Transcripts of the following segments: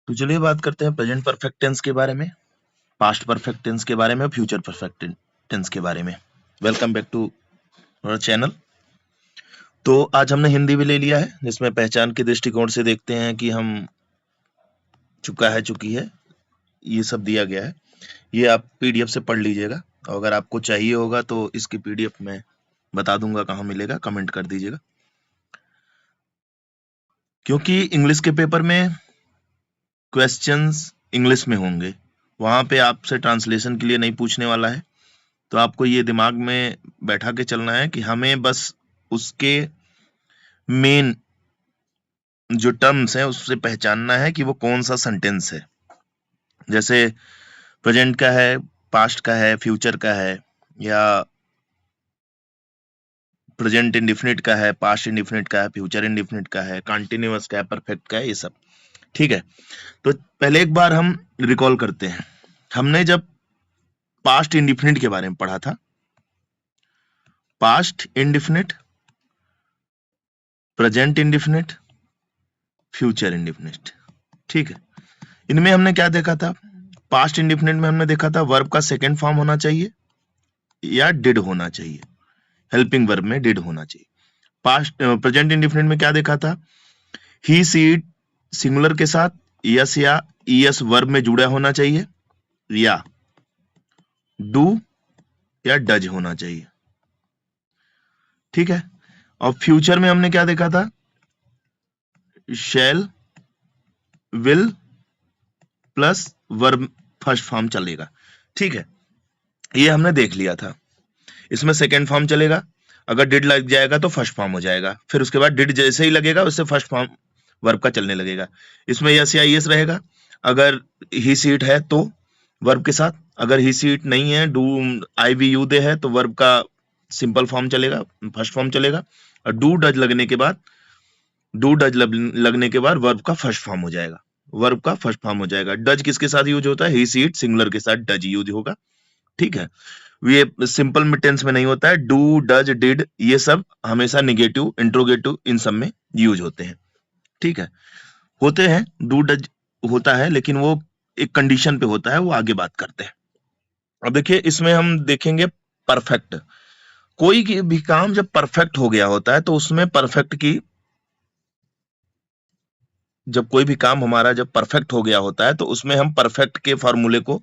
तो चलिए बात करते हैं प्रेजेंट परफेक्ट टेंस के बारे में, पास्ट परफेक्ट टेंस के बारे में और फ्यूचर परफेक्ट टेंस के बारे में। Welcome back to our channel. तो आज हमने हिंदी भी ले लिया है, जिसमें पहचान के दृष्टिकोण से देखते हैं कि हम चुका है, चुकी है, ये सब दिया गया है। ये आप पीडीएफ से पढ़ लीजिएगा, और अगर आपको चाहिए होगा तो इसकी पीडीएफ में बता दूंगा कहाँ मिलेगा, कमेंट कर दीजिएगा। क्योंकि इंग्लिश के पेपर में क्वेश्चंस इंग्लिश में होंगे, वहां पे आपसे ट्रांसलेशन के लिए नहीं पूछने वाला है। तो आपको ये दिमाग में बैठा के चलना है कि हमें बस उसके मेन जो टर्म्स हैं उससे पहचानना है कि वो कौन सा सेंटेंस है। जैसे प्रेजेंट का है, पास्ट का है, फ्यूचर का है, या प्रेजेंट इंडेफिनिट का है, पास्ट इंडेफिनिट का है, फ्यूचर इंडेफिनिट का है, कंटिन्यूअस का है, परफेक्ट का है, ये सब। ठीक है, तो पहले एक बार हम रिकॉल करते हैं। हमने जब पास्ट इंडेफिनिट के बारे में पढ़ा था, past indefinite, present indefinite, future indefinite. ठीक है, इनमें हमने क्या देखा था? पास्ट इंडेफिनिट में हमने देखा था वर्ब का सेकंड फॉर्म होना चाहिए या डिड होना चाहिए, हेल्पिंग वर्ब में डिड होना चाहिए। पास्ट प्रेजेंट इंडेफिनिट में क्या देखा था? ही सी इट सिंगुलर के साथ यस या ईएस वर्ब में जुड़ा होना चाहिए, या डू या डज होना चाहिए। ठीक है, और फ्यूचर में हमने क्या देखा था? Shall, will plus verb first form चलेगा। ठीक है, ये हमने देख लिया था। इसमें सेकेंड फॉर्म चलेगा, अगर डिड लग जाएगा तो फर्स्ट फॉर्म हो जाएगा, फिर उसके बाद डिड जैसे ही लगेगा उससे फर्स्ट फॉर्म वर्ब का चलने लगेगा। इसमें यस या यस रहेगा, अगर ही सीट है तो वर्ब के साथ, अगर ही सीट नहीं है, do I we you they है, तो वर्ब का सिंपल फॉर्म चलेगा, फर्स्ट फॉर्म चलेगा। और डू डज लगने के बाद, डू डज लगने के बाद वर्ब का फर्स्ट फॉर्म हो जाएगा, वर्ब का फर्स्ट फॉर्म हो जाएगा। डज किसके साथ यूज होता है? ही सीट सिंगुलर के साथ डज यूज होगा। ठीक है, ये सिंपल टेंस में नहीं होता है। डू, डज, डिड, ये सब हमेशा निगेटिव, इंट्रोगेटिव, इन सब में यूज होते हैं। ठीक है, होते हैं, डू डज होता है, लेकिन वो एक कंडीशन पे होता है, वो आगे बात करते हैं। अब देखिए, इसमें हम देखेंगे परफेक्ट। कोई भी काम जब परफेक्ट हो गया होता है तो उसमें परफेक्ट की, जब कोई भी काम हमारा जब परफेक्ट हो गया होता है तो उसमें हम परफेक्ट के फॉर्मूले को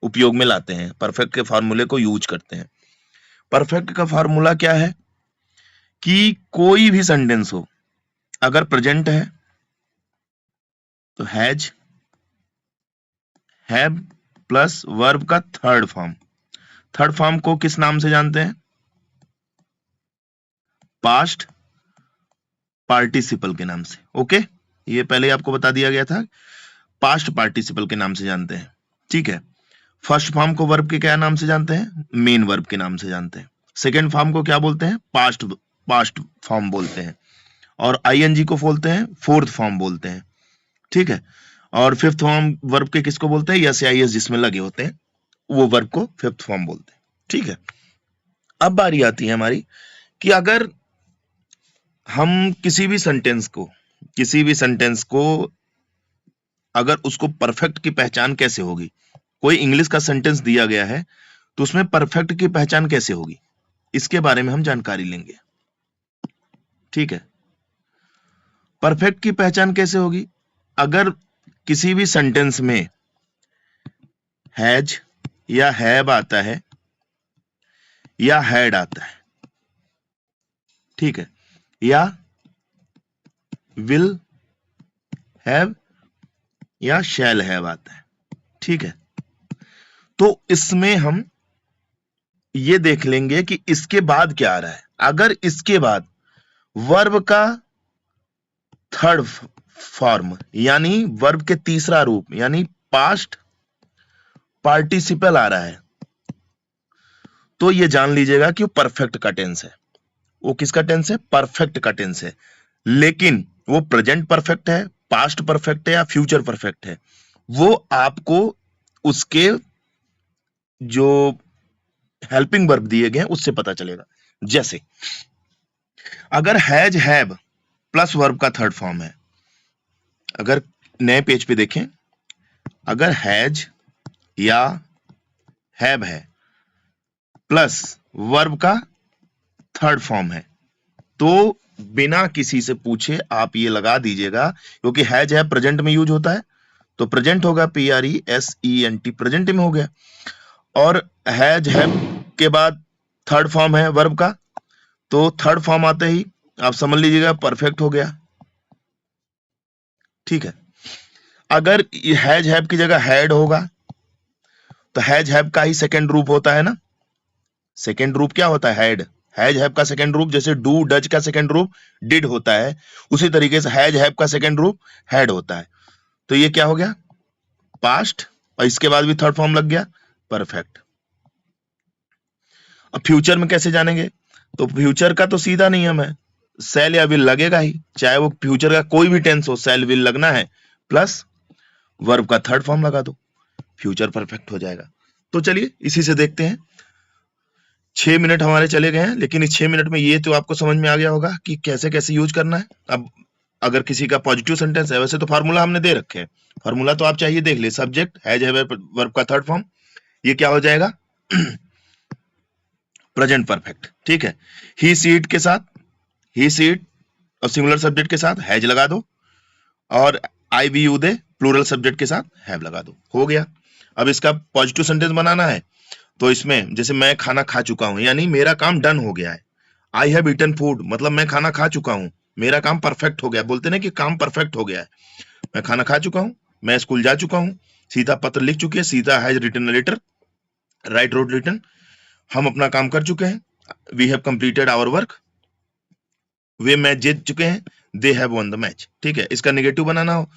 उपयोग में लाते हैं, परफेक्ट के फॉर्मूले को यूज करते हैं। परफेक्ट का फॉर्मूला क्या है? कि कोई भी सेंटेंस हो, अगर प्रेजेंट है तो हैज, हैव प्लस वर्ब का थर्ड फॉर्म। थर्ड फॉर्म को किस नाम से जानते हैं? पास्ट पार्टिसिपल के नाम से। ओके, ये पहले आपको बता दिया गया था, पास्ट पार्टिसिपल के नाम से जानते हैं। ठीक है, फर्स्ट फॉर्म को वर्ब के क्या नाम से जानते हैं? मेन वर्ब के नाम से जानते हैं। सेकेंड फॉर्म को क्या बोलते हैं? पास्ट फॉर्म बोलते हैं। और आईएनजी को बोलते हैं फोर्थ फॉर्म बोलते हैं। ठीक है, और फिफ्थ फॉर्म वर्ब के किसको बोलते हैं? यस या यस जिसमें लगे होते हैं, वो वर्ब को फिफ्थ फॉर्म बोलते हैं। ठीक है, अब बारी आती है हमारी कि अगर हम किसी भी सेंटेंस को अगर उसको परफेक्ट की पहचान कैसे होगी? कोई इंग्लिश का सेंटेंस दिया गया है तो उसमें परफेक्ट की पहचान कैसे होगी, इसके बारे में हम जानकारी लेंगे। ठीक है, परफेक्ट की पहचान कैसे होगी? अगर किसी भी सेंटेंस में हैज या हैव आता है या हैड आता है, ठीक है, या विल हैव या शैल हैव आता है। ठीक है, तो इसमें हम ये देख लेंगे कि इसके बाद क्या आ रहा है। अगर इसके बाद वर्ब का थर्ड फॉर्म यानी वर्ब के तीसरा रूप यानी पास्ट पार्टिसिपल आ रहा है, तो ये जान लीजिएगा कि वो परफेक्ट का टेंस है। वो किसका टेंस है? परफेक्ट का टेंस है। लेकिन वो प्रेजेंट परफेक्ट है, पास्ट परफेक्ट है या फ्यूचर परफेक्ट है, वो आपको उसके जो हेल्पिंग वर्ब दिए गए हैं उससे पता चलेगा। जैसे अगर हैज हैव प्लस वर्ब का थर्ड फॉर्म है, अगर नए पेज पे देखें, अगर हैज या हैव है प्लस वर्ब का थर्ड फॉर्म है तो बिना किसी से पूछे आप ये लगा दीजिएगा, क्योंकि हैज है प्रेजेंट में यूज होता है तो प्रेजेंट होगा, PRESENT प्रेजेंट में हो गया, और हैज है के बाद थर्ड फॉर्म है वर्ब का, तो थर्ड फॉर्म आते ही आप समझ लीजिएगा परफेक्ट हो गया। ठीक है, अगर हैज हैव की जगह हैड होगा तो हैज हैव का ही सेकेंड रूप होता है ना, सेकेंड रूप क्या होता है, हैड। हैज हैव का सेकेंड रूप जैसे डू डज का सेकेंड रूप डिड होता है, उसी तरीके से हैज हैव का सेकेंड रूप हैड होता है। तो ये क्या हो गया, पास्ट, और इसके बाद भी थर्ड फॉर्म लग गया, परफेक्ट। अब फ्यूचर में कैसे जानेंगे, तो फ्यूचर का तो सीधा नियम है, सेल या विल लगेगा ही, चाहे वो फ्यूचर का कोई भी टेंस हो, सेल विल लगना है, प्लस वर्ब का थर्ड फॉर्म लगा दो, फ्यूचर परफेक्ट हो जाएगा। तो चलिए इसी से देखते हैं। 6 मिनट हमारे चले गए हैं, लेकिन इस 6 मिनट में ये तो आपको समझ में आ गया होगा कि कैसे कैसे यूज करना है। अब अगर किसी का पॉजिटिव सेंटेंस है, वैसे तो फार्मूला हमने दे रखे हैं, फार्मूला तो आप चाहिए देख ले, सब्जेक्ट हैज हैव वर्ब का थर्ड फॉर्म, ये क्या हो जाएगा, प्रेजेंट परफेक्ट। ठीक है, ही सी इट के साथ ही सी इट और सिंगुलर सब्जेक्ट के साथ हैज लगा दो, और I we you they plural subject के साथ हैव लगा दो, हो गया। अब इसका पॉजिटिव सेंटेंस बनाना है, तो इसमें जैसे मैं खाना खा चुका हूं, यानी मेरा काम डन हो गया है, आई हैव ईटन फूड, मतलब मैं खाना खा चुका हूं, मेरा काम परफेक्ट हो गया, बोलते ना कि काम परफेक्ट हो गया है, मैं खाना खा चुका हूं, मैं स्कूल जा चुका हूं, सीता पत्र लिख चुकी है, Sita has written a letter, write wrote written, हम अपना काम कर चुके हैं, we have completed our work, वे मैच जीत चुके हैं, they have won the match. ठीक है, इसका नेगेटिव बनाना हो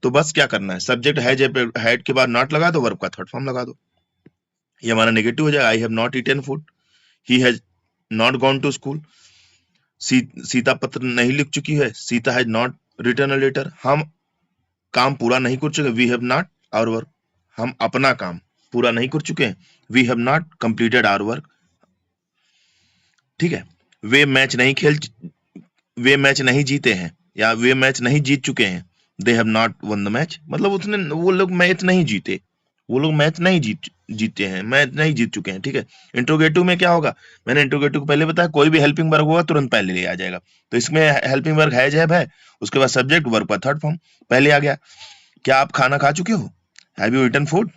तो बस क्या करना है, सब्जेक्ट हैड के बाद नॉट लगा दो, वर्ब का थर्ड फॉर्म लगा दो, ये हमारा नेगेटिव हो जाएगा, I have not eaten food, he has not gone to school, Sita पत्र नहीं लिख चुकी है, Sita has not written a letter, हम काम पूरा नहीं कर चुके, we have not our work, हम अपना काम पूरा नहीं कर चुके हैं, we have not completed our work. ठीक है, वे मैच नहीं खेल वे मैच नहीं जीते हैं, या वे मैच नहीं जीत चुके हैं, they have not one the match, मतलब उसने वो लोग मैच नहीं जीते, वो लोग मैच नहीं जीते हैं, मैच नहीं जीत चुके हैं। ठीक है, इंट्रोगेटिव में क्या होगा, मैंने इंट्रोगेटिव को पहले बताया, कोई भी हेल्पिंग वर्ब होगा तुरंत पहले ले आ जाएगा, तो इसमें हेल्पिंग वर्ब हैज हैव है, उसके बाद सब्जेक्ट वर्ब का थर्ड फॉर्म पहले आ गया। क्या आप खाना खा चुके हो, हैव यू ईटन फूड,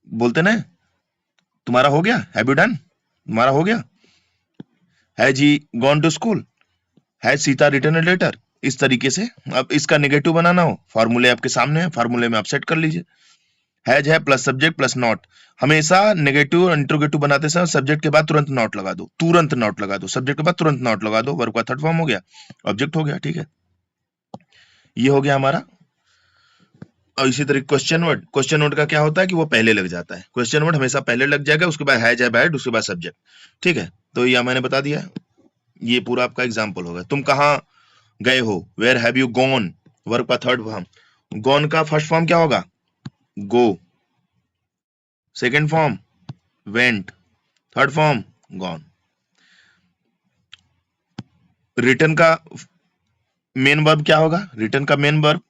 बोलते ना, तुम्हारा हो गया, हैव यू डन, तुम्हारा हो गया, has he gone to school, has Sita written a letter, इस तरीके से। अब इसका नेगेटिव बनाना हो, फार्मूले आपके सामने है, फार्मूले में आप सेट कर लीजिए, हैज है प्लस सब्जेक्ट प्लस नॉट, हमेशा नेगेटिव और इंट्रोगेटिव बनाते समय सब्जेक्ट के बाद तुरंत नॉट लगा दो, तुरंत नॉट लगा दो, सब्जेक्ट के बाद तुरंत नॉट लगा दो, वर्ब का थर्ड फॉर्म हो गया, ऑब्जेक्ट हो गया। ठीक है, ये हो गया हमारा। और इसी तरह क्वेश्चन वर्ड का क्या होता है कि वो पहले लग जाता है, क्वेश्चन वर्ड हमेशा पहले लग जाएगा, उसके बाद हैज है बैड, उसके बाद सब्जेक्ट। ठीक है, तो ये मैंने बता दिया, ये पूरा आपका एग्जाम्पल होगा। तुम कहाँ गए हो, where have you gone, verb का थर्ड फॉर्म, गॉन का फर्स्ट फॉर्म क्या होगा, go, second form went, third form gone. Return का मेन वर्ब क्या होगा, रिटर्न का मेन वर्ब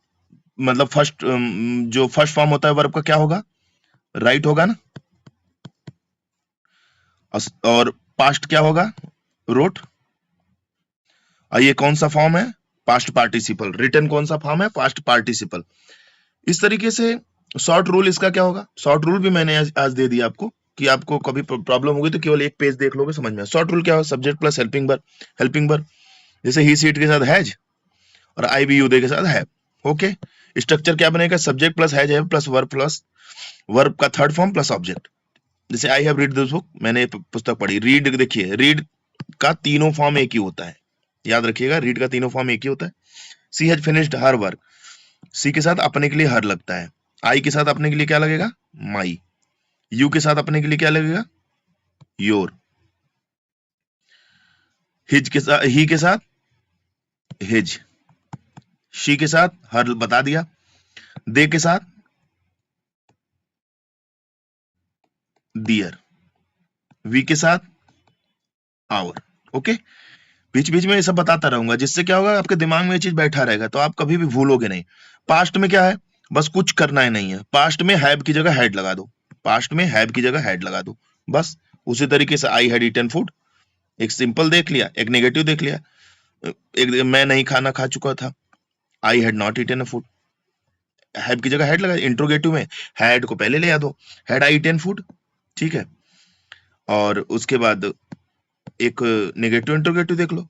मतलब फर्स्ट जो फर्स्ट फॉर्म होता है वर्ब का क्या होगा, राइट होगा ना, और पास्ट क्या होगा, रोट, और ये कौन सा फॉर्म है, पास्ट पार्टिसिपल, रिटर्न कौन सा फॉर्म है, पास्ट पार्टिसिपल। इस तरीके से शॉर्ट रूल इसका क्या होगा, शॉर्ट रूल भी मैंने आज दे दिया आपको, कि आपको कभी प्रॉब्लम होगी तो केवल एक पेज देख लोगे समझ में। शॉर्ट रूल क्या हो, सब्जेक्ट प्लस हेल्पिंग वर्ब, जैसे ही सीट के साथ हैज और आई बी यू दे के साथ है। ओके, स्ट्रक्चर क्या बनेगा, subject plus has have plus verb का थर्ड फॉर्म प्लस ऑब्जेक्ट। जैसे I have read this book, मैंने पुस्तक पढ़ी, रीड, देखिए रीड का तीनों फॉर्म एक ही होता है, याद रखिएगा, रीड का तीनों फॉर्म एक ही होता है। सी हैज फिनिश्ड हर वर्क, सी के साथ अपने के लिए हर लगता है, आई के साथ अपने के लिए क्या लगेगा, माई, यू के साथ अपने के लिए क्या लगेगा, योर, हिज के साथ ही के साथ हिज, शी के साथ हर बता दिया, दे के साथ दियर, वी के साथ आवर। ओके, बीच बीच में ये सब बताता रहूंगा, जिससे क्या होगा, आपके दिमाग में ये चीज बैठा रहेगा, तो आप कभी भी भूलोगे नहीं। पास्ट में क्या है, बस कुछ करना ही नहीं है, पास्ट में हैव की जगह हैड लगा दो, पास्ट में हैव की जगह हैड लगा दो, बस। उसी तरीके से आई हैड ईटन फूड, एक सिंपल देख लिया, एक नेगेटिव देख लिया। एक मैं नहीं खाना खा चुका था, I had not eaten food, have की जगह हैड लगा। इंट्रोगेटिव में हैड को पहले ले आ दो, हैड आई ईटन फूड, ठीक है। और उसके बाद एक नेगेटिव इंट्रोगेटिव देख लो,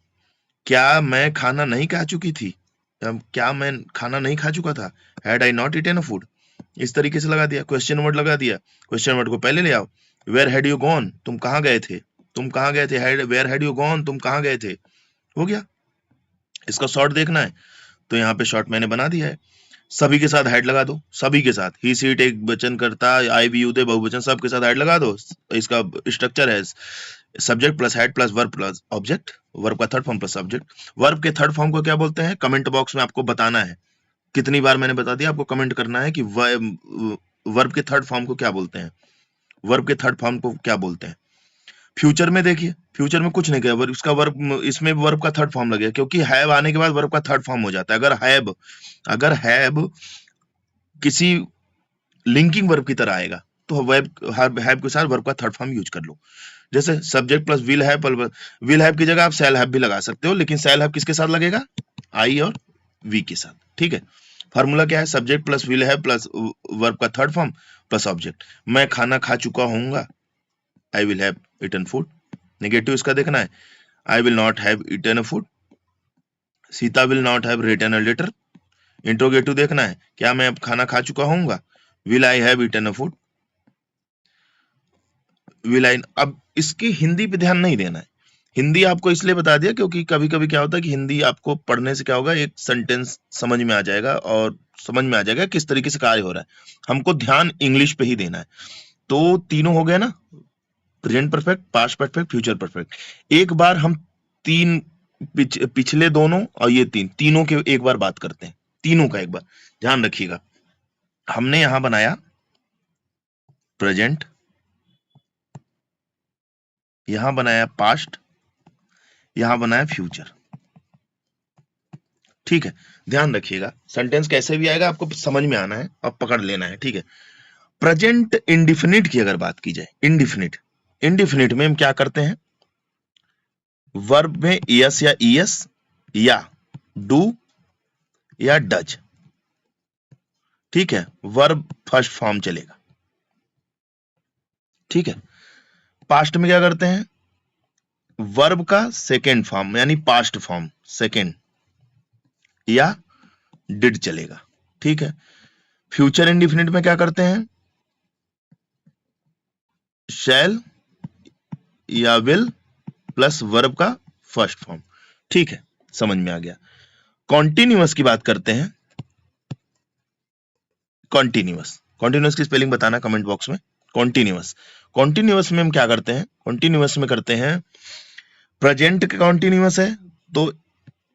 क्या मैं खाना नहीं खा चुकी थी, क्या मैं खाना नहीं खा चुका था, had I not eaten food, इस तरीके से लगा दिया। क्वेश्चन वर्ड लगा दिया, क्वेश्चन वर्ड को पहले ले आओ, वेयर हैड यू गॉन, तुम कहाँ गए थे, तुम कहाँ गए थे, वेयर हैड यू गॉन, तुम कहाँ गए थे, हो गया। इसका शॉर्ट देखना है तो यहाँ पे शॉर्ट मैंने बना दिया है, सभी के साथ हेड लगा दो, सभी के साथ, ही सीट एक वचन करता, आई भी यूदे बहुवचन, सबके साथ हेड लगा दो। इसका स्ट्रक्चर है subject plus had plus verb plus object, verb का third form plus subject. Verb के थर्ड फॉर्म को क्या बोलते हैं, कमेंट बॉक्स में आपको बताना है, कितनी बार मैंने बता दिया, आपको कमेंट करना है कि वर्ब के थर्ड फॉर्म को क्या बोलते हैं, वर्ब के थर्ड फॉर्म को क्या बोलते हैं। फ्यूचर में देखिए, फ्यूचर में कुछ नहीं किया, उसका वर्ब, इसमें वर्ब का थर्ड फॉर्म लगेगा, क्योंकि हैव आने के बाद वर्ब का थर्ड फॉर्म हो जाता है। अगर हैव किसी लिंकिंग वर्ब की तरह आएगा तो हैव के साथ वर्ब का थर्ड फॉर्म यूज कर लो। जैसे सब्जेक्ट प्लस विल हैव की जगह आप शैल हैव भी लगा सकते हो, लेकिन शैल हैव किसके साथ लगेगा, आई और वी के साथ, ठीक है। फार्मूला क्या है, subject plus will have plus verb का थर्ड फॉर्म प्लस ऑब्जेक्ट। मैं खाना खा चुका हूंगा, I will have eaten food. Negative इसका देखना है, I will not have eaten food, Sita will not have written a letter. Interrogative देखना है, क्या मैं अब खाना खा चुका हूंगा, will I have eaten a food, will I. अब इसकी हिंदी पे ध्यान नहीं देना है, हिंदी आपको इसलिए बता दिया क्योंकि कभी कभी क्या होता है कि हिंदी आपको पढ़ने से क्या होगा, एक सेंटेंस समझ में आ जाएगा और समझ में आ जाएगा किस तरीके से कार्य हो रहा है, हमको ध्यान इंग्लिश पे ही देना है। तो तीनों हो गए ना, present perfect, past perfect, future perfect. एक बार हम तीन पिछले दोनों और ये तीनों के एक बार बात करते हैं, तीनों का एक बार ध्यान रखिएगा। हमने यहां बनाया प्रेजेंट, यहां बनाया पास्ट, यहां बनाया फ्यूचर, ठीक है। ध्यान रखिएगा, सेंटेंस कैसे भी आएगा आपको समझ में आना है और पकड़ लेना है, ठीक है। प्रेजेंट इंडिफिनिट की अगर बात की जाए, इंडिफिनिट में हम क्या करते हैं, वर्ब में यस या ईएस या डू या डज, ठीक है, वर्ब फर्स्ट फॉर्म चलेगा, ठीक है। पास्ट में क्या करते हैं, वर्ब का सेकेंड फॉर्म यानी पास्ट फॉर्म सेकेंड या डिड चलेगा, ठीक है। फ्यूचर इंडिफिनिट में क्या करते हैं, शैल या विल प्लस वर्ब का फर्स्ट फॉर्म, ठीक है, समझ में आ गया। कॉन्टिन्यूअस की बात करते हैं, कॉन्टिन्यूअस की स्पेलिंग बताना कमेंट बॉक्स में। कॉन्टिन्यूअस में हम क्या करते हैं, कॉन्टिन्यूअस में करते हैं, प्रेजेंट का कॉन्टिन्यूअस है तो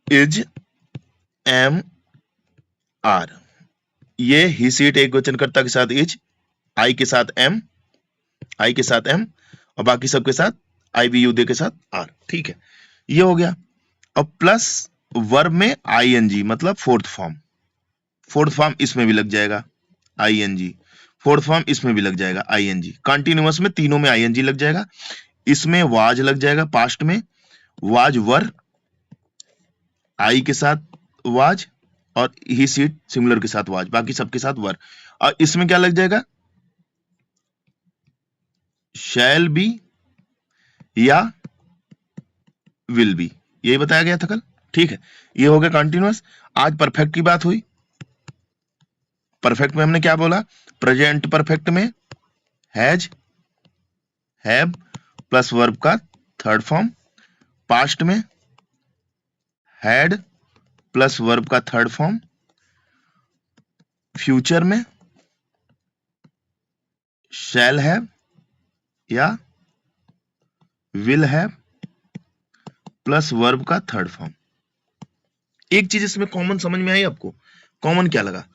इज, एम, आर, ये ही सीट एक वचन कर्ता के साथ इज, आई के साथ एम, और बाकी सबके साथ आई बी यू दे के साथ आर, ठीक है, ये हो गया। अब प्लस वर्ब में आईएनजी मतलब फोर्थ फॉर्म इसमें भी लग जाएगा आईएनजी, फोर्थ फॉर्म इसमें भी लग जाएगा आईएनजी। कंटिन्यूअस में तीनों में आईएनजी लग जाएगा, इसमें वाज लग जाएगा, पास्ट में वाज वर, आई के साथ वाज और ही सीट सिमिलर के साथ वाज, बाकी सबके साथ वर। और इसमें क्या लग जाएगा, शैल बी या विल बी, यही बताया गया था कल, ठीक है। ये हो गया कंटिन्यूअस। आज परफेक्ट की बात हुई, परफेक्ट में हमने क्या बोला, प्रेजेंट परफेक्ट में हैज, हैव प्लस वर्ब का थर्ड फॉर्म, पास्ट में हैड प्लस वर्ब का थर्ड फॉर्म, फ्यूचर में शैल हैव या विल हैव प्लस वर्ब का थर्ड फॉर्म। एक चीज इसमें कॉमन समझ में आई आपको, कॉमन क्या लगा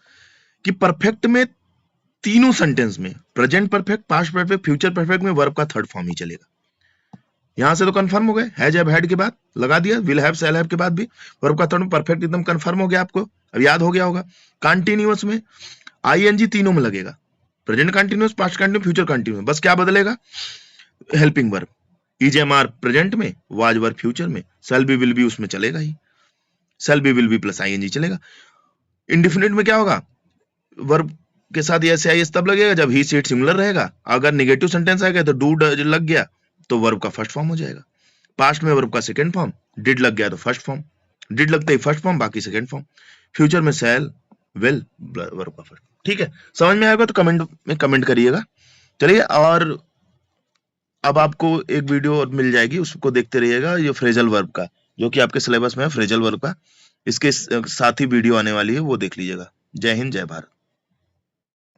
कि परफेक्ट में तीनों सेंटेंस में present perfect, past perfect, future perfect में वर्ब का थर्ड फॉर्म ही चलेगा। यहां से तो कंफर्म हो गए, हैज हैव हैड के बाद लगा दिया, विल हैव शैल हैव के बाद भी वर्ब का थर्ड परफेक्ट एकदम कंफर्म हो गया, आपको अब याद हो गया होगा। कंटीन्यूअस में आईएनजी तीनों में लगेगा, present continuous, past continuous, future continuous, बस क्या बदलेगा, हेल्पिंग वर्ब, इजएमआर प्रेजेंट में, वाज वर्ब फ्यूचर में, शैल बी विल बी उसमें चलेगा ही, shall be will be plus ING चलेगा। इंडेफिनिट में क्या होगा, वर्ब के साथ एस आई एस तब लगेगा जब ही सी इट सिमिलर रहेगा, अगर नेगेटिव सेंटेंस आ गया तो डू लग गया तो वर्ब का फर्स्ट फॉर्म हो जाएगा, पास्ट में वर्ब का सेकंड फॉर्म, डिड लग गया तो फर्स्ट फॉर्म, डिड लगते ही फर्स्ट फॉर्म बाकी सेकंड फॉर्म, फ्यूचर में शैल विल वर्ब का फर्स्ट। ठीक है, समझ में आएगा तो कमेंट में कमेंट करिएगा। चलिए, और अब आपको एक वीडियो और मिल जाएगी, उसको देखते रहिएगा, ये फ्रेजल वर्ब का, जो कि आपके सिलेबस में है फ्रेजल वर्ब का, इसके साथ ही वीडियो आने वाली है, वो देख लीजिएगा। जय हिंद, जय भारत।